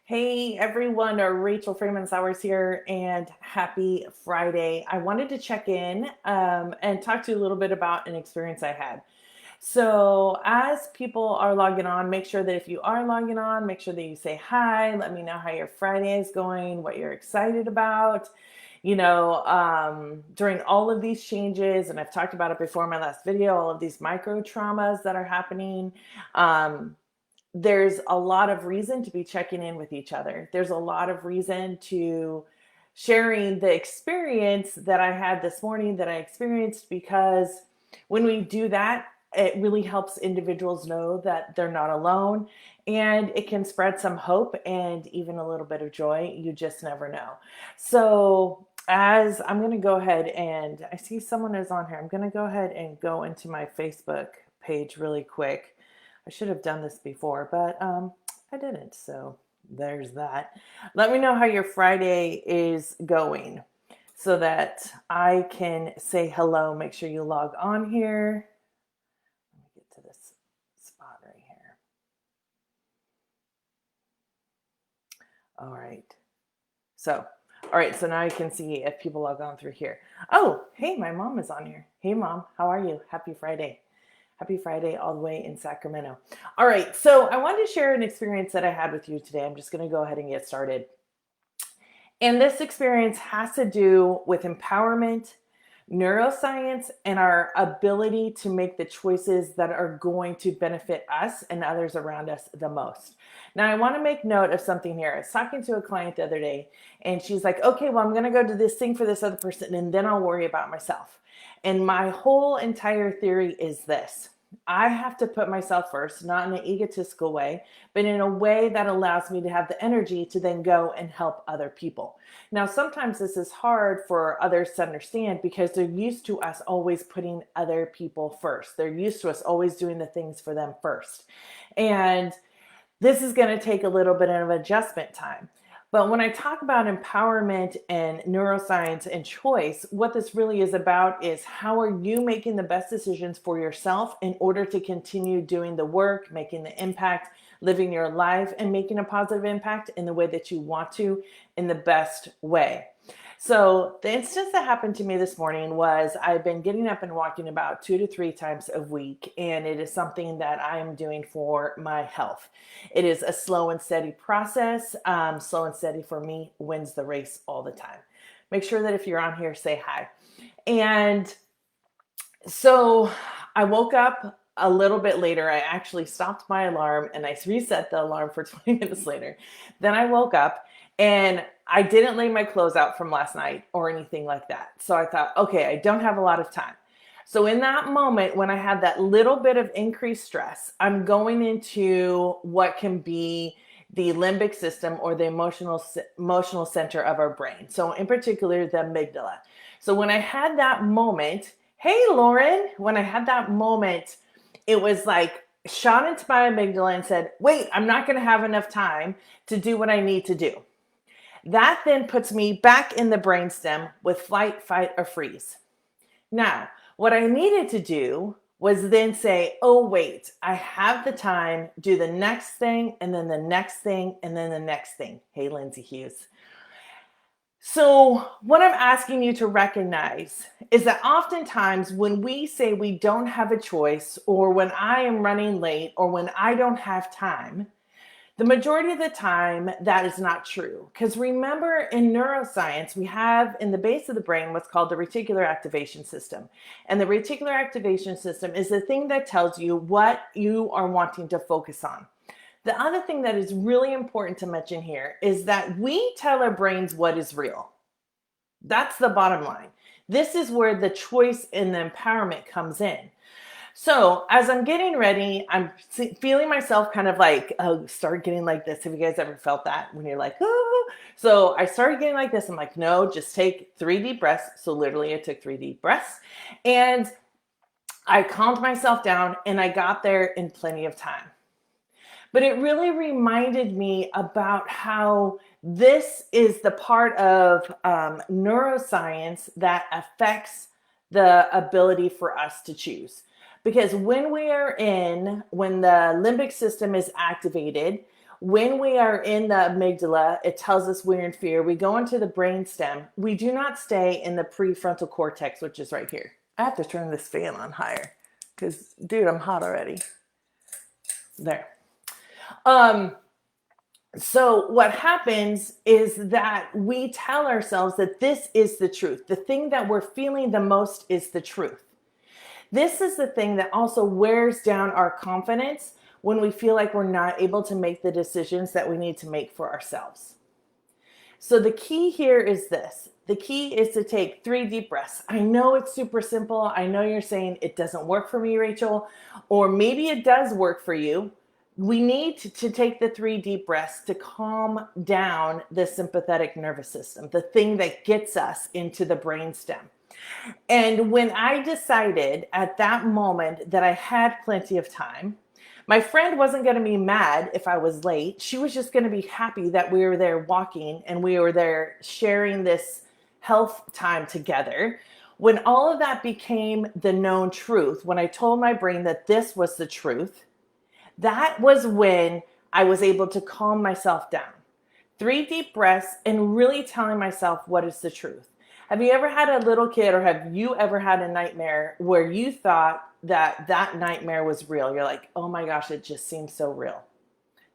Hey everyone, Rachel Freeman Sowers here, and happy Friday. I wanted to check in and talk to you a little bit about an experience I had. So, as people are logging on, make sure that if you are logging on, make sure that you say hi. Let me know how your Friday is going, what you're excited about. During all of these changes, and I've talked about it before in my last video, all of these micro traumas that are happening. Um, there's a lot of reason to be checking in with each other. There's a lot of reason to sharing the experience that I had this morning that I experienced, because when we do that, it really helps individuals know that they're not alone, and it can spread some hope and even a little bit of joy. You just never know. So, as I'm going to go ahead and I see someone is on here, I'm going to go ahead and go into my Facebook page really quick. I should have done this before, but I didn't. So there's that. Let me know how your Friday is going so that I can say hello. Make sure you log on here. Let me get to this spot right here. All right. All right. So now you can see if people log on through here. Oh, hey, my mom is on here. Hey, Mom. How are you? Happy Friday. Happy Friday all the way in Sacramento. All right, so I wanted to share an experience that I had with you today. I'm just going to go ahead and get started. And this experience has to do with empowerment, neuroscience, and our ability to make the choices that are going to benefit us and others around us the most. Now, I want to make note of something here. I was talking to a client the other day, and she's like, okay, well, I'm going to go do this thing for this other person, and then I'll worry about myself. And my whole entire theory is this: I have to put myself first, not in an egotistical way, but in a way that allows me to have the energy to then go and help other people. Now, sometimes this is hard for others to understand because they're used to us always putting other people first. They're used to us always doing the things for them first. And this is going to take a little bit of adjustment time. But when I talk about empowerment and neuroscience and choice, what this really is about is how are you making the best decisions for yourself in order to continue doing the work, making the impact, living your life, and making a positive impact in the way that you want to, in the best way. So the instance that happened to me this morning was I've been getting up and walking about 2 to 3 times a week, and it is something that I am doing for my health. It is a slow and steady process. Slow and steady for me wins the race all the time. Make sure that if you're on here, say hi. And so I woke up a little bit later. I actually stopped my alarm and I reset the alarm for 20 minutes later. Then I woke up and I didn't lay my clothes out from last night or anything like that. So I thought, okay, I don't have a lot of time. So in that moment, when I had that little bit of increased stress, I'm going into what can be the limbic system, or the emotional center of our brain. So in particular, the amygdala. So when I had that moment, hey, Lauren, when I had that moment, it was like shot into my amygdala and said, wait, I'm not going to have enough time to do what I need to do. That then puts me back in the brainstem with flight, fight, or freeze. Now, what I needed to do was then say, oh, wait, I have the time, do the next thing, and then the next thing, and then the next thing. Hey, Lindsay Hughes. So what I'm asking you to recognize is that oftentimes when we say we don't have a choice, or when I am running late, or when I don't have time, the majority of the time that is not true. Because remember, in neuroscience, we have in the base of the brain what's called the reticular activation system. And the reticular activation system is the thing that tells you what you are wanting to focus on. The other thing that is really important to mention here is that we tell our brains what is real. That's the bottom line. This is where the choice and the empowerment comes in. So as I'm getting ready, I'm feeling myself kind of like, start getting like this. Have you guys ever felt that when you're like, oh? So I started getting like this. I'm like, no, just take 3 deep breaths. So literally I took 3 deep breaths and I calmed myself down and I got there in plenty of time. But it really reminded me about how this is the part of neuroscience that affects the ability for us to choose. Because when the limbic system is activated, When we are in the amygdala, it tells us we're in fear. We go into the brainstem. We do not stay in the prefrontal cortex, which is right here. I have to turn this fan on higher because, dude, I'm hot already. There. So what happens is that we tell ourselves that this is the truth. The thing that we're feeling the most is the truth. This is the thing that also wears down our confidence when we feel like we're not able to make the decisions that we need to make for ourselves. So the key here is this. The key is to take 3 deep breaths. I know it's super simple. I know you're saying it doesn't work for me, Rachel, or maybe it does work for you. We need to take the 3 deep breaths to calm down the sympathetic nervous system, the thing that gets us into the brainstem. And when I decided at that moment that I had plenty of time, my friend wasn't going to be mad if I was late. She was just going to be happy that we were there walking and we were there sharing this health time together. When all of that became the known truth, when I told my brain that this was the truth, that was when I was able to calm myself down. 3 deep breaths and really telling myself what is the truth. Have you ever had a little kid, or have you ever had a nightmare where you thought that that nightmare was real? You're like, oh my gosh, it just seems so real.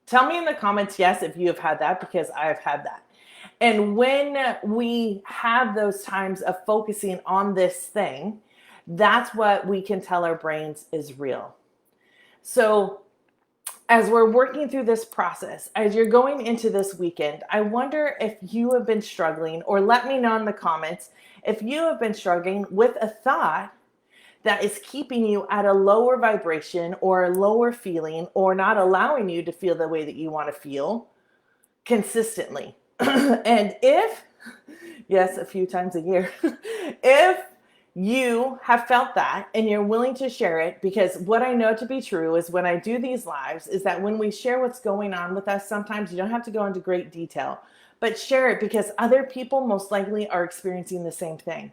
Tell me in the comments, yes, if you have had that, because I have had that. And when we have those times of focusing on this thing, that's what we can tell our brains is real. So as we're working through this process, as you're going into this weekend, I wonder if you have been struggling, or let me know in the comments if you have been struggling with a thought that is keeping you at a lower vibration or a lower feeling, or not allowing you to feel the way that you want to feel consistently. And if, yes, a few times a year, if you have felt that and you're willing to share it, because what I know to be true is when I do these lives is that when we share what's going on with us, sometimes you don't have to go into great detail, but share it because other people most likely are experiencing the same thing.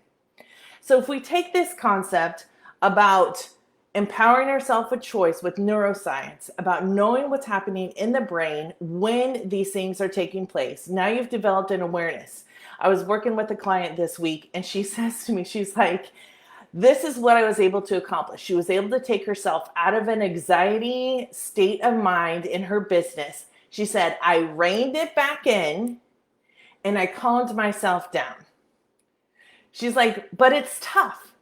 So if we take this concept about empowering ourselves with choice with neuroscience, about knowing what's happening in the brain when these things are taking place, now you've developed an awareness. I was working with a client this week and she says to me, she's like, this is what I was able to accomplish. She was able to take herself out of an anxiety state of mind in her business. She said, I reined it back in and I calmed myself down. She's like, but it's tough.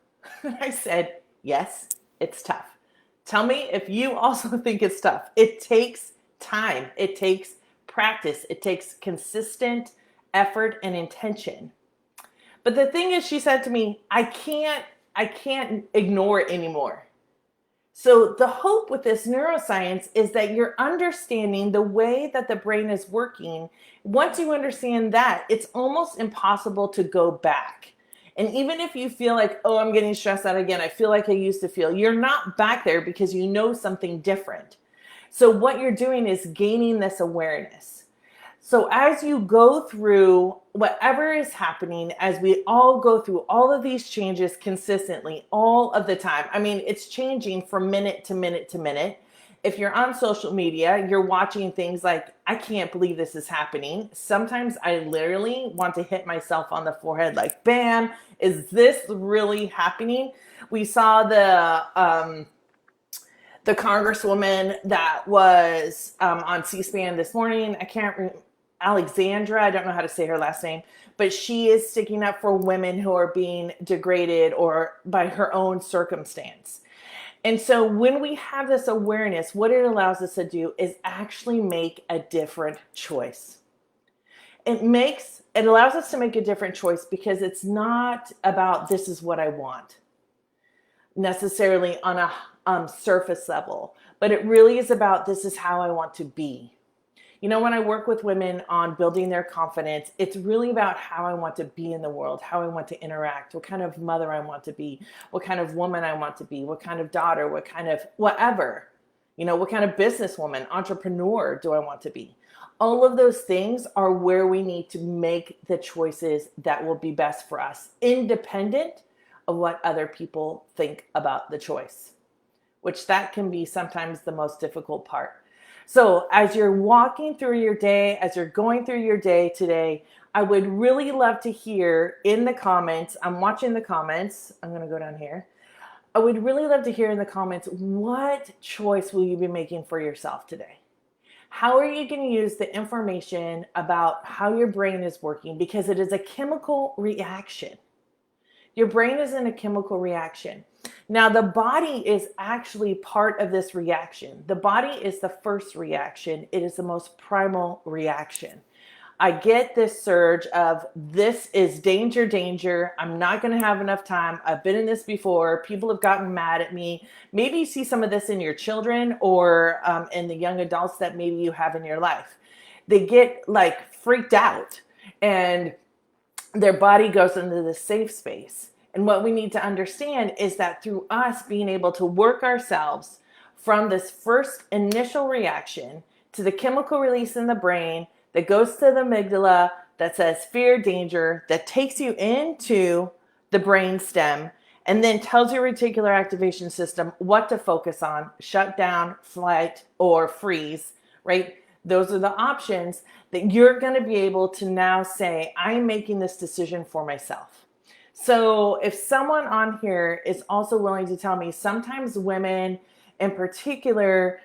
I said, yes, it's tough. Tell me if you also think it's tough. It takes time. It takes practice. It takes consistent effort and intention. But the thing is, she said to me, I can't ignore it anymore. So the hope with this neuroscience is that you're understanding the way that the brain is working. Once you understand that, it's almost impossible to go back. And even if you feel like, oh, I'm getting stressed out again, I feel like I used to feel, you're not back there because you know something different. So what you're doing is gaining this awareness. So as you go through whatever is happening, as we all go through all of these changes consistently, all of the time, I mean, it's changing from minute to minute to minute. If you're on social media, you're watching things like, I can't believe this is happening. Sometimes I literally want to hit myself on the forehead like, bam, is this really happening? We saw the congresswoman that was on C-SPAN this morning. I can't remember. Alexandra, I don't know how to say her last name, but she is sticking up for women who are being degraded or by her own circumstance. And so when we have this awareness, what it allows us to do is actually make a different choice. It allows us to make a different choice because it's not about this is what I want necessarily on a surface level, but it really is about this is how I want to be. You know, when I work with women on building their confidence, it's really about how I want to be in the world, how I want to interact, what kind of mother I want to be, what kind of woman I want to be, what kind of daughter, what kind of whatever, you know, what kind of businesswoman, entrepreneur do I want to be? All of those things are where we need to make the choices that will be best for us, independent of what other people think about the choice, which that can be sometimes the most difficult part. So as you're walking through your day, as you're going through your day today, I would really love to hear in the comments. I'm watching the comments. I'm going to go down here. I would really love to hear in the comments, what choice will you be making for yourself today? How are you going to use the information about how your brain is working? Because it is a chemical reaction. Your brain is in a chemical reaction. Now, the body is actually part of this reaction. The body is the first reaction. It is the most primal reaction. I get this surge of, this is danger, danger. I'm not going to have enough time. I've been in this before. People have gotten mad at me. Maybe you see some of this in your children or in the young adults that maybe you have in your life. They get like freaked out and their body goes into the safe space. And what we need to understand is that through us being able to work ourselves from this first initial reaction to the chemical release in the brain that goes to the amygdala that says fear, danger, that takes you into the brain stem and then tells your reticular activation system what to focus on, shut down, flight, or freeze, right? Those are the options that you're going to be able to now say, I'm making this decision for myself. So if someone on here is also willing to tell me, sometimes women in particular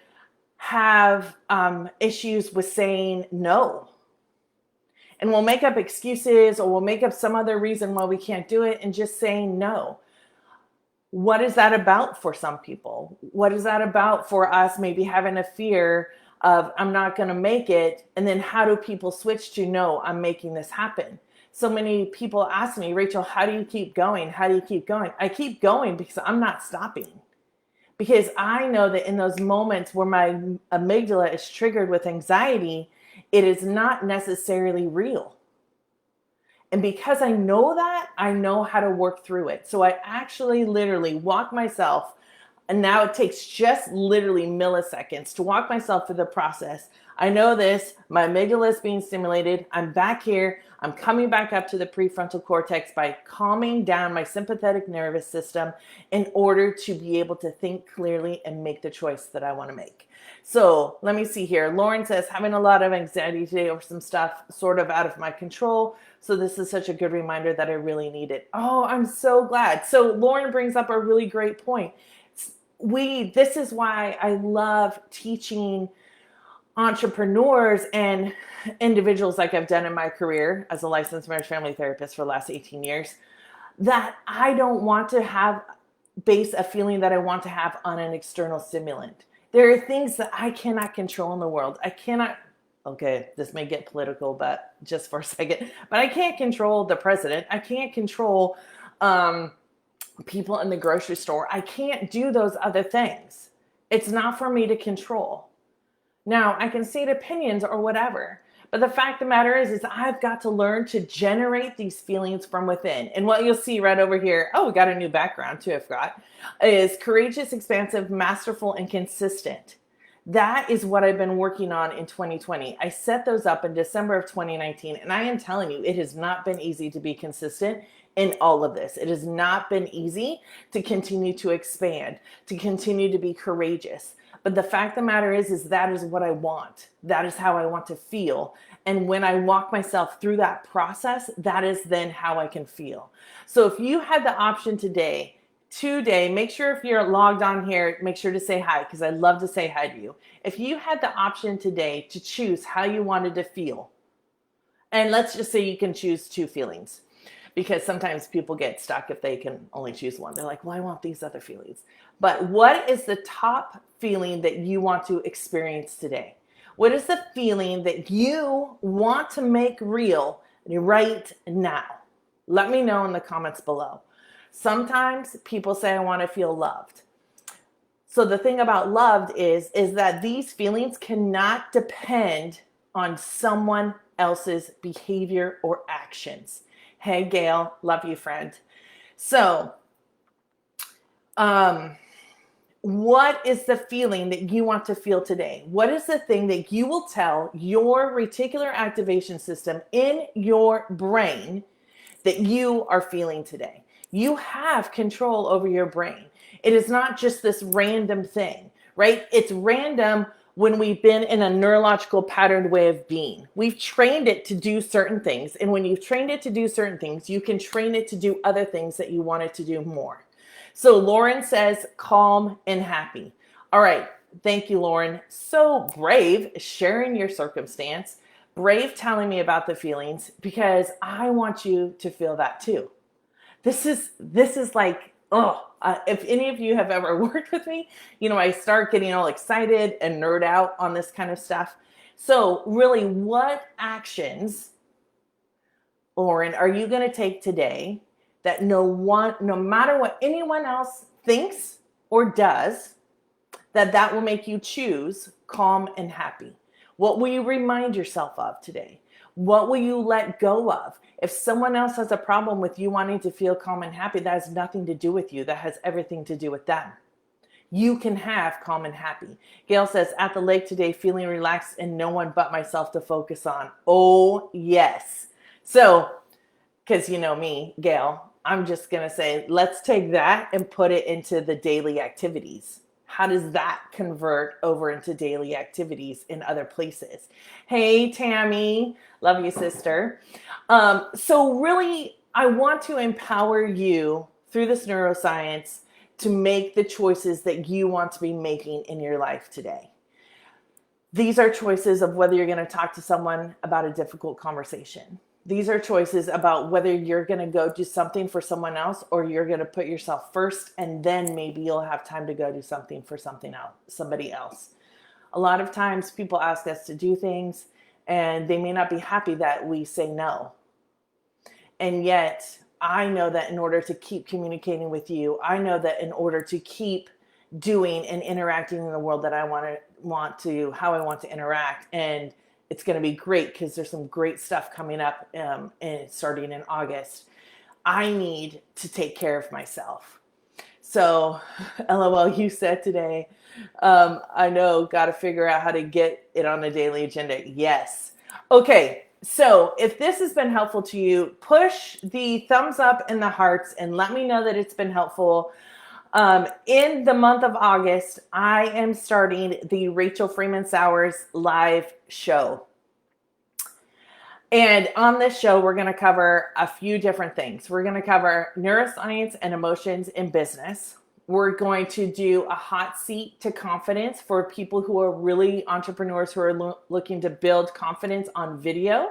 have issues with saying no. And we'll make up excuses or we'll make up some other reason why we can't do it and just saying no. What is that about for some people? What is that about for us maybe having a fear of, I'm not going to make it? And then how do people switch to, no, I'm making this happen? So many people ask me, Rachel, how do you keep going? How do you keep going? I keep going because I'm not stopping. Because I know that in those moments where my amygdala is triggered with anxiety, it is not necessarily real. And because I know that, I know how to work through it. So I actually literally walk myself, and now it takes just literally milliseconds to walk myself through the process. I know this, my amygdala is being stimulated. I'm back here. I'm coming back up to the prefrontal cortex by calming down my sympathetic nervous system in order to be able to think clearly and make the choice that I want to make. So let me see here. Lauren says, having a lot of anxiety today over some stuff sort of out of my control. So this is such a good reminder that I really need it. Oh, I'm so glad. So Lauren brings up a really great point. This is why I love teaching entrepreneurs and individuals like I've done in my career as a licensed marriage family therapist for the last 18 years, that I don't want to base a feeling that I want to have on an external stimulant. There are things that I cannot control in the world. Okay, this may get political, but just for a second, but I can't control the president. I can't control people in the grocery store. I can't do those other things. It's not for me to control. Now, I can state opinions or whatever, but the fact of the matter is I've got to learn to generate these feelings from within. And what you'll see right over here, we got a new background too, I forgot, is courageous, expansive, masterful, and consistent. That is what I've been working on in 2020. I set those up in December of 2019, and I am telling you, it has not been easy to be consistent in all of this. It has not been easy to continue to expand, to continue to be courageous. But the fact of the matter is that is what I want. That is how I want to feel. And when I walk myself through that process, that is then how I can feel. So if you had the option today, make sure if you're logged on here, make sure to say hi, because I love to say hi to you. If you had the option today to choose how you wanted to feel, and let's just say you can choose two feelings, because sometimes people get stuck if they can only choose one. They're like, well, I want these other feelings. But what is the top feeling that you want to experience today? What is the feeling that you want to make real right now? Let me know in the comments below. Sometimes people say, I want to feel loved. So the thing about loved is that these feelings cannot depend on someone else's behavior or actions. Hey, Gail, love you, friend. So, what is the feeling that you want to feel today? What is the thing that you will tell your reticular activation system in your brain that you are feeling today? You have control over your brain. It is not just this random thing, right? It's random when we've been in a neurological patterned way of being. We've trained it to do certain things. And when you've trained it to do certain things, you can train it to do other things that you want it to do more. So Lauren says, calm and happy. All right. Thank you, Lauren. So brave sharing your circumstance, brave telling me about the feelings, because I want you to feel that too. This is like, if any of you have ever worked with me, I start getting all excited and nerd out on this kind of stuff. So really, what actions, Lauren, are you going to take today that no matter what anyone else thinks or does, that will make you choose calm and happy? What will you remind yourself of today? What will you let go of? If someone else has a problem with you wanting to feel calm and happy, that has nothing to do with you. That has everything to do with them. You can have calm and happy. Gail says, at the lake today, feeling relaxed and no one but myself to focus on. Oh, yes. So, because you know me, Gail, I'm just going to say, let's take that and put it into the daily activities. How does that convert over into daily activities in other places? Hey, Tammy. Love you, sister. So really, I want to empower you through this neuroscience to make the choices that you want to be making in your life today. These are choices of whether you're going to talk to someone about a difficult conversation. These are choices about whether you're going to go do something for someone else or you're going to put yourself first, and then maybe you'll have time to go do something for somebody else. A lot of times people ask us to do things and they may not be happy that we say no. And yet I know that in order to keep communicating with you, I know that in order to keep doing and interacting in the world that I want to how I want to interact, and it's going to be great because there's some great stuff coming up starting in August. I need to take care of myself. So, LOL, you said today, I know, got to figure out how to get it on the daily agenda. Yes. Okay. So if this has been helpful to you, push the thumbs up and the hearts and let me know that it's been helpful. In the month of August, I am starting the Rachel Freeman Sowers live show. And on this show, we're going to cover a few different things. We're going to cover neuroscience and emotions in business. We're going to do a hot seat to confidence for people who are really entrepreneurs who are looking to build confidence on video.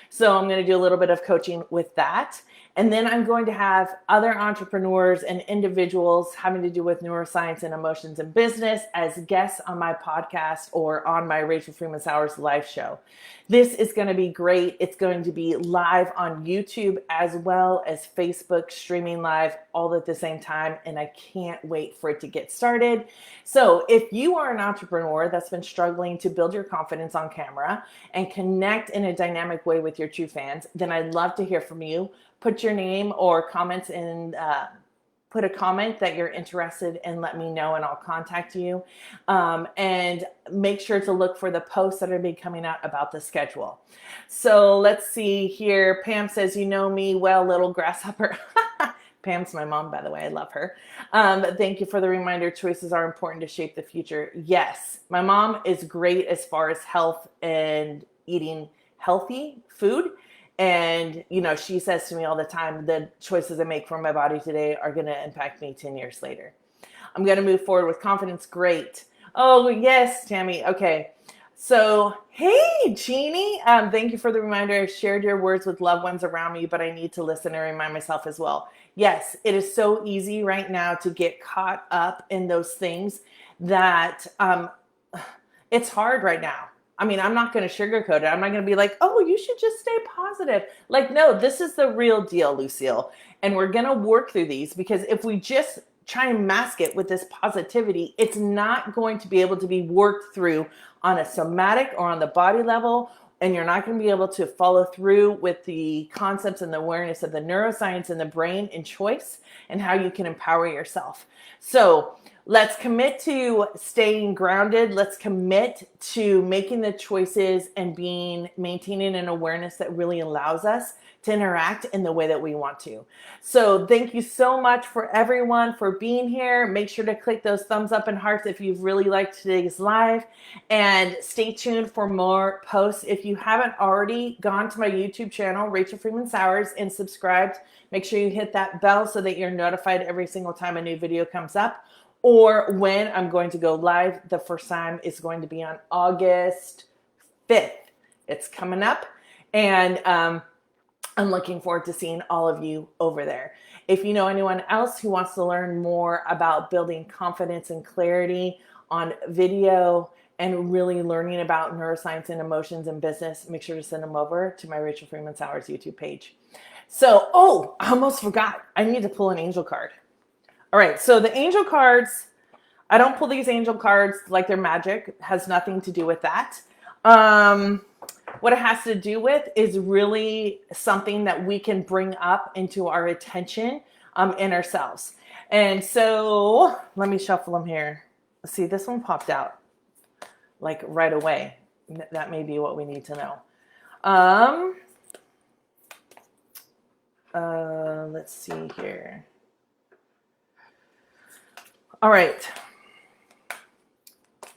So I'm going to do a little bit of coaching with that. And then I'm going to have other entrepreneurs and individuals having to do with neuroscience and emotions in business as guests on my podcast or on my Rachel Freeman Sowers live show. This is going to be great. It's going to be live on YouTube as well as Facebook streaming live all at the same time. And I can't wait for it to get started. So if you are an entrepreneur that's been struggling to build your confidence on camera and connect in a dynamic way with your true fans, then I'd love to hear from you. Put your name or comments in, put a comment that you're interested and let me know and I'll contact you. And make sure to look for the posts that are be coming out about the schedule. So let's see here. Pam says, you know me well, little grasshopper. Pam's my mom, by the way. I love her. Thank you for the reminder. Choices are important to shape the future. Yes, my mom is great as far as health and eating healthy food. And, she says to me all the time, the choices I make for my body today are going to impact me 10 years later. I'm going to move forward with confidence. Great. Oh, yes, Tammy. Okay. So, hey, Jeannie. Thank you for the reminder. I shared your words with loved ones around me, but I need to listen and remind myself as well. Yes, it is so easy right now to get caught up in those things that it's hard right now. I mean, I'm not going to sugarcoat it. I'm not going to be like, oh, you should just stay positive. Like, no, this is the real deal, Lucille. And we're going to work through these because if we just try and mask it with this positivity, it's not going to be able to be worked through on a somatic or on the body level. And you're not going to be able to follow through with the concepts and the awareness of the neuroscience and the brain and choice and how you can empower yourself. So Let's commit to staying grounded. Let's commit to making the choices and maintaining an awareness that really allows us to interact in the way that we want to. So thank you so much for everyone for being here. Make sure to click those thumbs up and hearts if you've really liked today's live, and stay tuned for more posts. If you haven't already gone to my YouTube channel, Rachel Freeman Sowers, and subscribed, make sure you hit that bell so that you're notified every single time a new video comes up, or when I'm going to go live. The first time is going to be on August 5th. It's coming up, and I'm looking forward to seeing all of you over there. If you know anyone else who wants to learn more about building confidence and clarity on video and really learning about neuroscience and emotions in business, make sure to send them over to my Rachel Freeman Sowers YouTube page. So, I almost forgot. I need to pull an angel card. All right, so the angel cards, I don't pull these angel cards like they're magic. It has nothing to do with that. What it has to do with is really something that we can bring up into our attention in ourselves. And so let me shuffle them here. See, this one popped out like right away. That may be what we need to know. Let's see here. All right.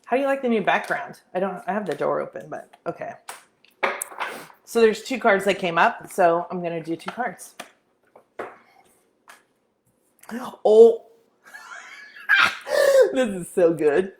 How do you like the new background? I have the door open, but okay. So there's 2 cards that came up, so I'm going to do 2 cards. Oh, this is so good.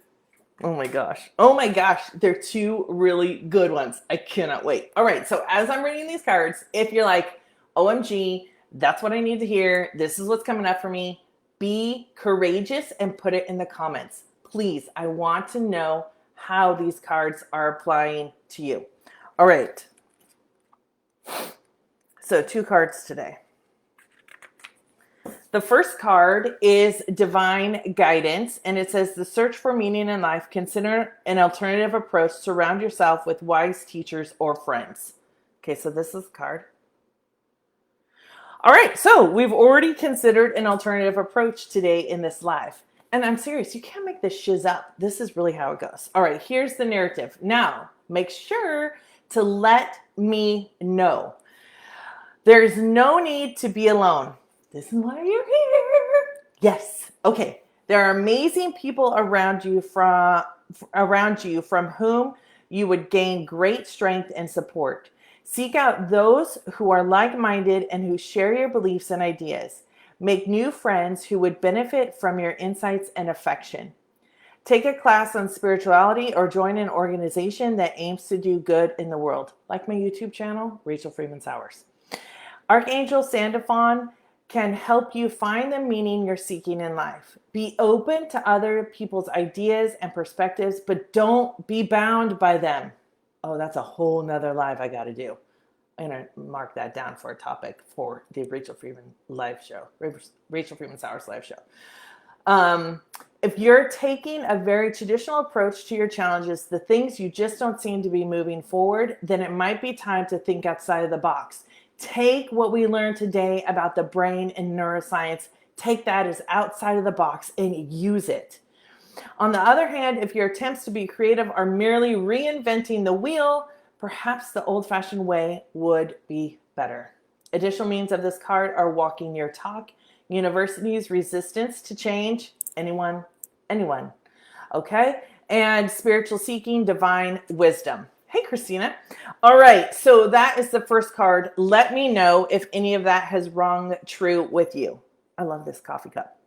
Oh my gosh. Oh my gosh. They're 2 really good ones. I cannot wait. All right. So as I'm reading these cards, if you're like, OMG, that's what I need to hear. This is what's coming up for me. Be courageous and put it in the comments. Please, I want to know how these cards are applying to you. All right. So 2 cards today. The first card is Divine Guidance, and it says, the search for meaning in life, consider an alternative approach, surround yourself with wise teachers or friends. Okay, so this is the card. All right, so we've already considered an alternative approach today in this live. And I'm serious, you can't make this shiz up. This is really how it goes. All right, here's the narrative. Now, make sure to let me know. There's no need to be alone. This is why you're here. Yes. Okay. There are amazing people around you from whom you would gain great strength and support. Seek out those who are like-minded and who share your beliefs and ideas. Make new friends who would benefit from your insights and affection. Take a class on spirituality or join an organization that aims to do good in the world, like my YouTube channel, Rachel Freeman Sowers. Archangel Sandalphon can help you find the meaning you're seeking in life. Be open to other people's ideas and perspectives, but don't be bound by them. Oh, that's a whole nother live I got to do. I'm going to mark that down for a topic for the Rachel Freeman live show, Rachel Freeman Sowers live show. If you're taking a very traditional approach to your challenges, the things you just don't seem to be moving forward, then it might be time to think outside of the box. Take what we learned today about the brain and neuroscience, take that as outside of the box and use it. On the other hand, if your attempts to be creative are merely reinventing the wheel, perhaps the old-fashioned way would be better. Additional means of this card are walking your talk, university's resistance to change, anyone, okay? And spiritual seeking, divine wisdom. Hey, Christina. All right, so that is the first card. Let me know if any of that has rung true with you. I love this coffee cup.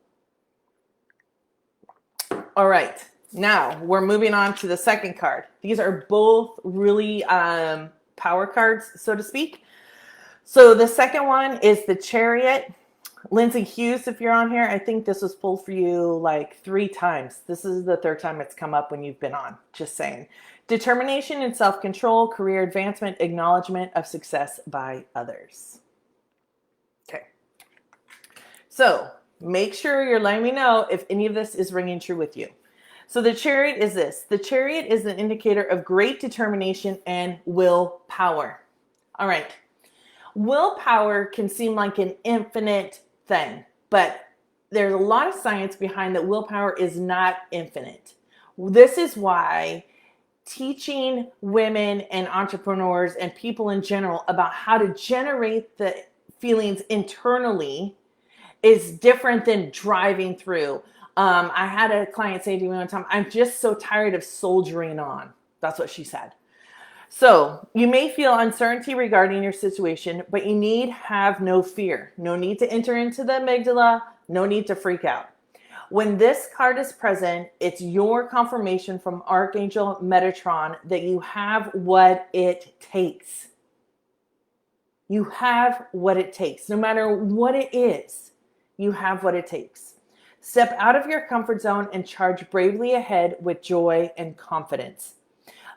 All right, now we're moving on to the second card. These are both really power cards, so to speak. So the second one is the Chariot. Lindsay Hughes, if you're on here, I think this was pulled for you like 3 times. This is the 3rd time it's come up when you've been on, just saying. Determination and self-control, career advancement, acknowledgement of success by others. Okay. So make sure you're letting me know if any of this is ringing true with you. So the Chariot is this. The Chariot is an indicator of great determination and willpower. All right. Willpower can seem like an infinite thing, but there's a lot of science behind that willpower is not infinite. This is why teaching women and entrepreneurs and people in general about how to generate the feelings internally is different than driving through. I had a client say to me one time, I'm just so tired of soldiering on. That's what she said. So you may feel uncertainty regarding your situation, but you need have no fear. No need to enter into the amygdala. No need to freak out. When this card is present, it's your confirmation from Archangel Metatron that you have what it takes. You have what it takes. No matter what it is, you have what it takes. Step out of your comfort zone and charge bravely ahead with joy and confidence.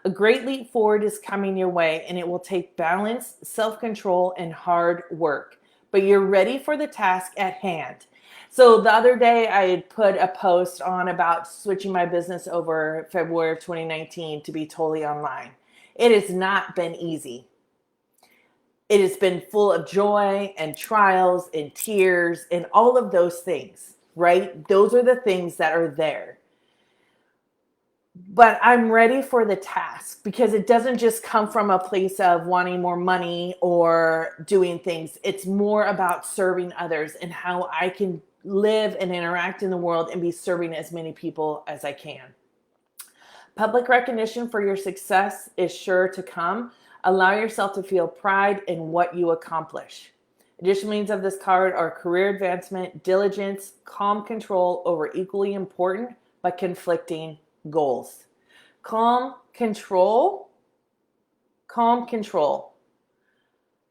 A great leap forward is coming your way, and it will take balance, self-control, and hard work. But you're ready for the task at hand. So the other day, I had put a post on about switching my business over February of 2019 to be totally online. It has not been easy. It has been full of joy and trials and tears and all of those things, right? Those are the things that are there. But I'm ready for the task because it doesn't just come from a place of wanting more money or doing things. It's more about serving others and how I can live and interact in the world and be serving as many people as I can. Public recognition for your success is sure to come. Allow yourself to feel pride in what you accomplish. Additional means of this card are career advancement, diligence, calm control over equally important but conflicting goals. Calm control.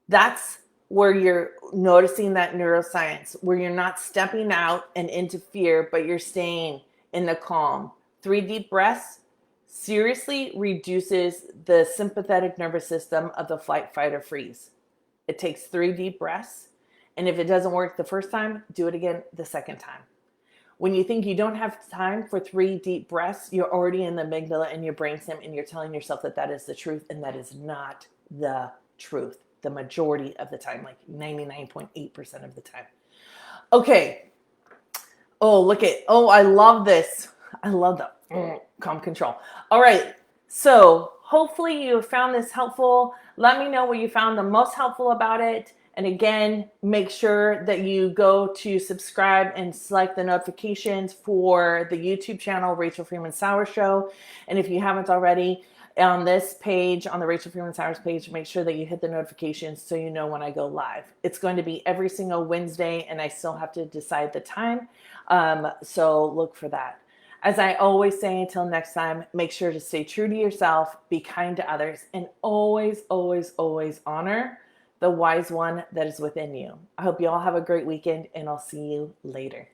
That's where you're noticing that neuroscience, where you're not stepping out and into fear, but you're staying in the calm. 3 deep breaths seriously reduces the sympathetic nervous system of the flight, fight, or freeze. It takes 3 deep breaths. And if it doesn't work the first time, do it again the second time. When you think you don't have time for 3 deep breaths, you're already in the amygdala and your brainstem, and you're telling yourself that that is the truth, and that is not the truth. The majority of the time, like 99.8% of the time. Okay. Oh, I love this. I love the calm control. All right. So hopefully you found this helpful. Let me know what you found the most helpful about it. And again, make sure that you go to subscribe and select the notifications for the YouTube channel, Rachel Freeman Sauer Show. And if you haven't already, on this page, on the Rachel Freeman Sauers page, make sure that you hit the notifications so you know when I go live. It's going to be every single Wednesday, and I still have to decide the time. So look for that. As I always say, until next time, make sure to stay true to yourself, be kind to others, and always, always, always honor the wise one that is within you. I hope you all have a great weekend, and I'll see you later.